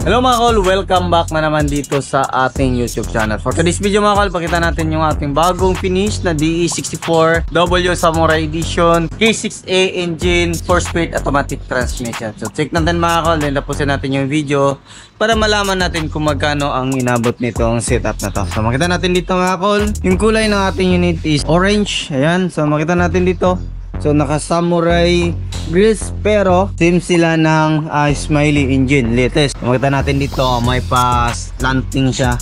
Hello mga kol, welcome back na naman dito sa ating YouTube channel. For today's video mga kol, pakita natin yung ating bagong finish na DE64W Samurai Edition K6A engine 4-speed automatic transmission. So check natin mga kol, then tapusin natin yung video para malaman natin kung magkano ang inabot nitong setup na to. So makita natin dito mga kol, yung kulay ng ating unit is orange. Ayan, so makita natin dito. So naka Samurai grills pero same sila ng Smiley engine latest. Makita natin dito may pa-slanting siya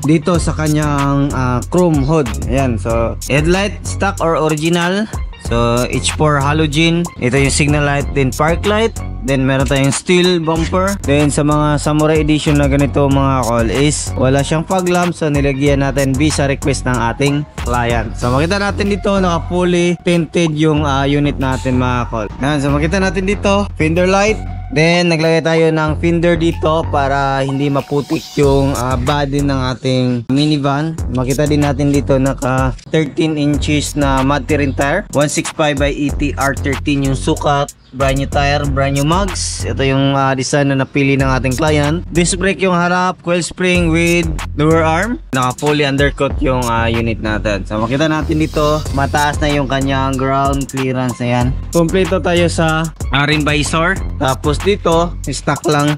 dito sa kanyang chrome hood. Ayan, so headlight stock or original. So H4 halogen. Ito yung signal light, then park light. Then meron tayong steel bumper. Then sa mga Samurai edition na ganito mga kol is wala siyang fog lamp, so nilagyan natin visa request ng ating client. So makita natin dito naka fully tinted yung unit natin mga kol. Yan, so makita natin dito fender light. Then naglagay tayo ng fender dito para hindi maputik yung body ng ating minivan. Makita din natin dito naka 13 inches na mud terrain tire, 165 by 80 R13 yung sukat. Brand new tire, brand new mugs. Ito yung design na napili ng ating client. Disc brake yung harap, coil spring with lower arm. Naka fully undercut yung unit natin. So makita natin dito, mataas na yung kanyang ground clearance na yan. Kompleto tayo sa rim visor. Tapos dito, stock lang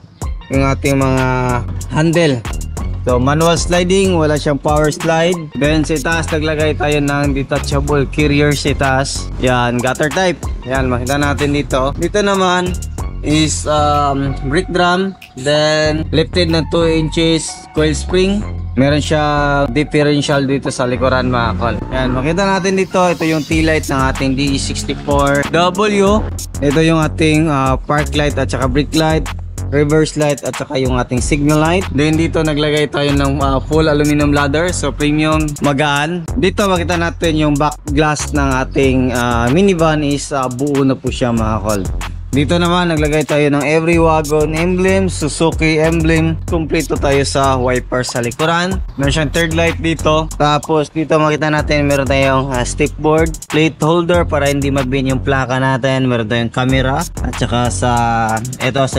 yung ating mga handle. So manual sliding, wala siyang power slide. Then sa itaas naglagay tayo ng detachable carrier sa itaas. Yan, gutter type. Yan, makita natin dito. Dito naman is brake drum. Then lifted na 2 inches coil spring. Meron siya differential dito sa likuran mga kol. Yan, makita natin dito. Ito yung tail light ng ating DE64W. Ito yung ating park light at saka brake light, reverse light at saka yung ating signal light. Then dito naglagay tayo ng full aluminum ladder, so premium, magaan. Dito makita natin yung back glass ng ating minivan is buo na po siya mga kol. Dito naman naglagay tayo ng every wagon emblem, Suzuki emblem. Kompleto tayo sa wiper sa likuran. Meron siyang third light dito. Tapos dito makita natin meron tayong step board, plate holder para hindi mabin yung plaka natin. Meron tayong camera at saka sa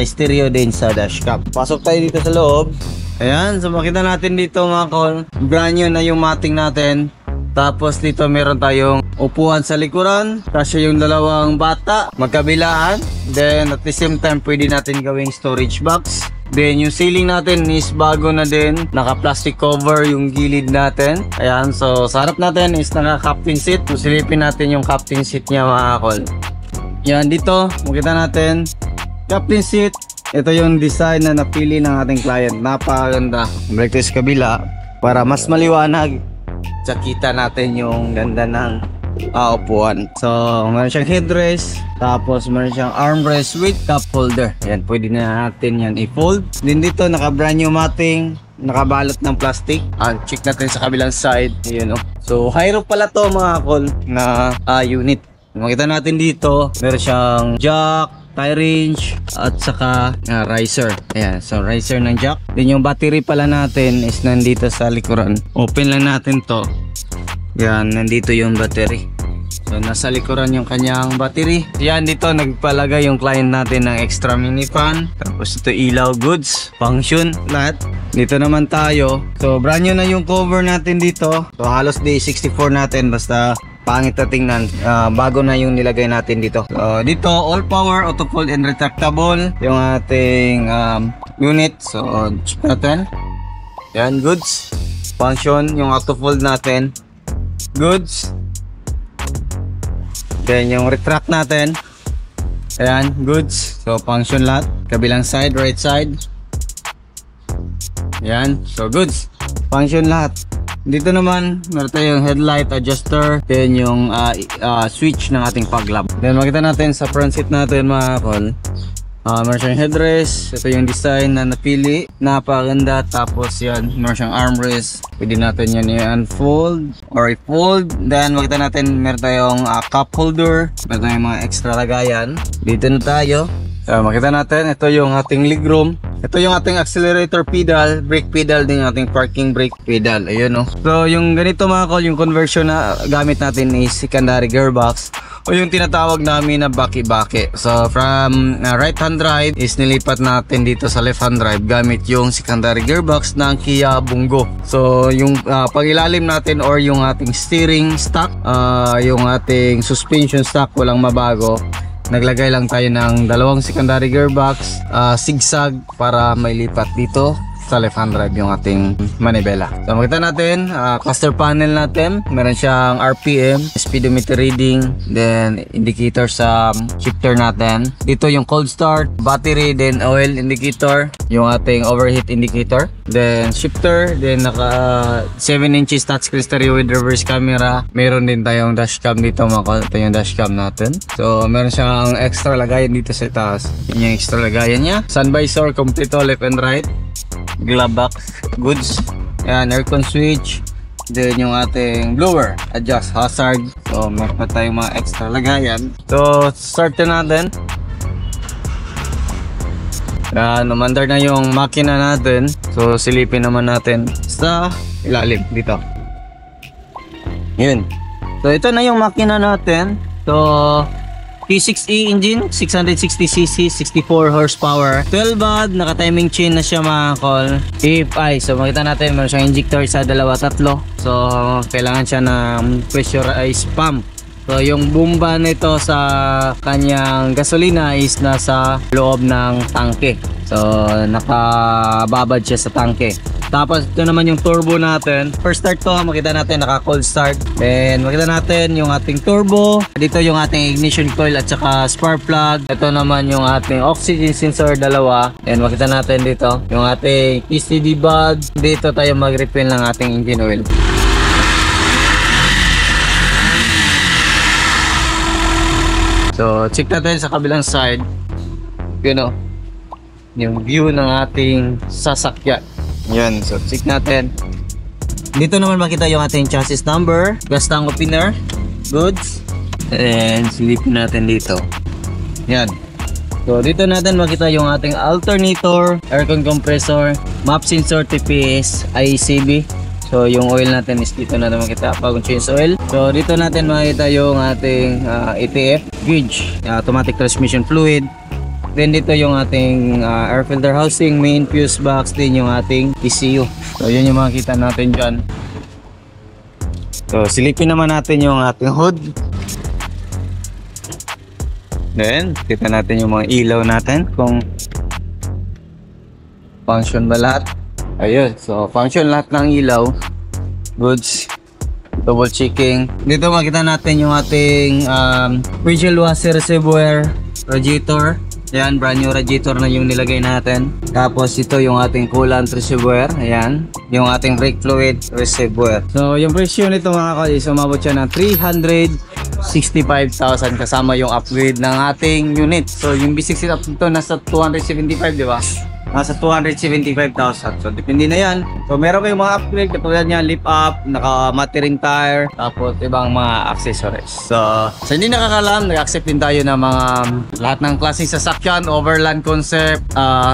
stereo din sa dashcam. Pasok tayo dito sa loob. Ayan, so makita natin dito mga kol, brand new na yung mating natin. Tapos dito meron tayong upuan sa likuran, kasi yung dalawang bata magkabilaan. Then at the same time pwede natin gawing storage box. Then yung ceiling natin is bago na din, naka plastic cover yung gilid natin. Ayan, so sa harap natin is naka captain seat. So silipin natin yung captain seat niya mga kol. Yan, dito makita natin captain seat. Ito yung design na napili ng ating client, napakaganda. Balik tayo sa kabila para mas maliwanag. Kita natin yung ganda ng upuan. So meron siyang headrest, tapos meron siyang armrest with cup holder. Yan, pwede na natin yan i-fold. Din dito naka brand new matting, nakabalot ng plastic. Check natin sa kabilang side. Yun, oh. So high roof pala to mga kol na unit. Makita natin dito meron siyang jack, tie range at saka riser. Ayan, so riser ng jack. Then yung battery pala natin is nandito sa likuran. Open lang natin to. Yan, nandito yung battery. So nasa likuran yung kanyang battery. Yan, dito nagpalagay yung client natin ng extra mini fan. Tapos ito ilaw, goods, function, lahat. Dito naman tayo. So brand new na yung cover natin dito. So halos DE64 natin, basta pangit na tingnan. Bago na yung nilagay natin dito. So dito all power, auto fold and retractable yung ating unit. So check natin. Yan, goods, function yung auto fold natin, goods. Then yung retract natin, ayan, goods. So function lahat. Kabilang side, right side. Ayan, so goods, function lahat. Dito naman meron tayong headlight adjuster, then yung switch ng ating fog lamp. Then makita natin sa front seat natin mga kol, meron siyang headrest. Ito yung design na napili, napakaganda. Tapos yan, meron siyang armrest, pwede natin yan i-unfold or i-fold. Then makita natin meron tayong cup holder, meron tayong mga extra lagayan. Dito na tayo. Makita natin, ito yung ating legroom. Ito yung ating accelerator pedal, brake pedal, din yung ating parking brake pedal. Ayun, oh. So yung ganito mga kol, yung conversion na gamit natin is secondary gearbox. o yung tinatawag namin na baki-baki. So from right hand drive is nilipat natin dito sa left hand drive gamit yung secondary gearbox ng Kia Bungo. So yung pangilalim natin or yung ating steering stock, yung ating suspension stock walang mabago. Naglagay lang tayo ng dalawang secondary gearbox, zigzag para mailipat dito sa left hand drive yung ating manibela. So makita natin, cluster panel natin, meron siyang RPM, speedometer reading, then indicator sa shifter natin. Dito yung cold start, battery, then oil indicator, yung ating overheat indicator, then shifter, then naka 7 inches touchscreen stereo with reverse camera. Meron din tayong dashcam dito, ito yung dashcam natin. So meron siyang extra lagayan dito sa taas. Yun yung extra lagayan niya. Sun visor, kompleto left and right. Glove box, goods, and aircon switch, then yung ating blower, adjust hazard. So meron pa tayong mga extra lagayan. So start na natin. Umandar na yung makina natin. So silipin naman natin sa ilalim dito. Yun. So ito na yung makina natin. So P6E engine, 660cc, 64 horsepower, 12 baud, naka-timing chain na siya mga call. AFI, so makita natin meron siyang injector sa dalawa, tatlo. So kailangan siya ng pressurized pump. So yung bomba nito sa kanyang gasolina is nasa loob ng tangke. So nakababad siya sa tangke. Tapos ito naman yung turbo natin. First start to, makita natin naka cold start. Then makita natin yung ating turbo. Dito yung ating ignition coil at saka spark plug. Ito naman yung ating oxygen sensor dalawa. Then makita natin dito yung ating ECD bulb. Dito tayo mag-refill ng ating engine oil. So check natin sa kabilang side. Yun o, yung view ng ating sasakyan. Yan, so check natin. Dito naman makita yung ating chassis number, gas tank opener, goods, and silipin natin dito. Yan. So dito natin makita yung ating alternator, aircon compressor, map sensor, TPS, ICB. So yung oil natin is dito natin makita, bagong change oil. So dito natin makita yung ating ETF, gauge, automatic transmission fluid. Then dito yung ating air filter housing, main fuse box, din yung ating ECU. So yun yung makikita natin dyan. So silipin naman natin yung ating hood. Then kita natin yung mga ilaw natin kung function ba lahat. Ayun, so function lahat ng ilaw. Goods. Double checking. Dito makita natin yung ating visual washer reservoir, radiator. Ayan, brand new radiator na yung nilagay natin. Tapos ito yung ating coolant reservoir. Ayan, yung ating brake fluid reservoir. So yung presyo nito mga ka-is, umabot siya ng 365,000 kasama yung upgrade ng ating unit. So yung B6 up nito nasa 275, di ba? Nasa 275,000. So depende na yan. So meron kayong mga upgrade katulad niya, lift up, naka-matering tire, tapos ibang mga accessories. So sa hindi nakakalam, nag-accept din tayo ng mga lahat ng klaseng sasakyan, overland concept,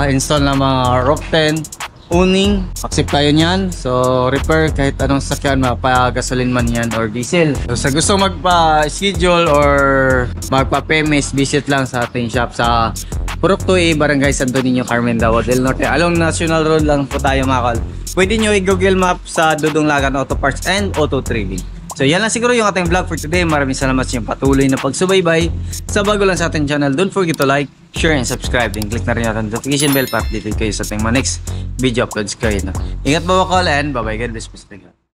install ng mga rock tent, owning, accept tayo niyan. So repair kahit anong sasakyan, mapa-gasoline man yan or diesel. So sa gusto magpa-schedule or magpa-PMS, visit lang sa ating shop sa Purok 2A, Barangay Santo Niño, Carmen, Davao del Norte. Along National Road lang po tayo mga kal. Pwede nyo i-Google Map sa Dudong Lagan Auto Parts and Auto Trading. So yan lang siguro yung ating vlog for today. Maraming salamat sa inyong patuloy na pagsubaybay. Sa bago lang sa ating channel, don't forget to like, share, and subscribe. And click na rin natin notification bell para updated kayo sa ating mga next video uploads kayo. Ingat po mga kal and bye bye. God bless.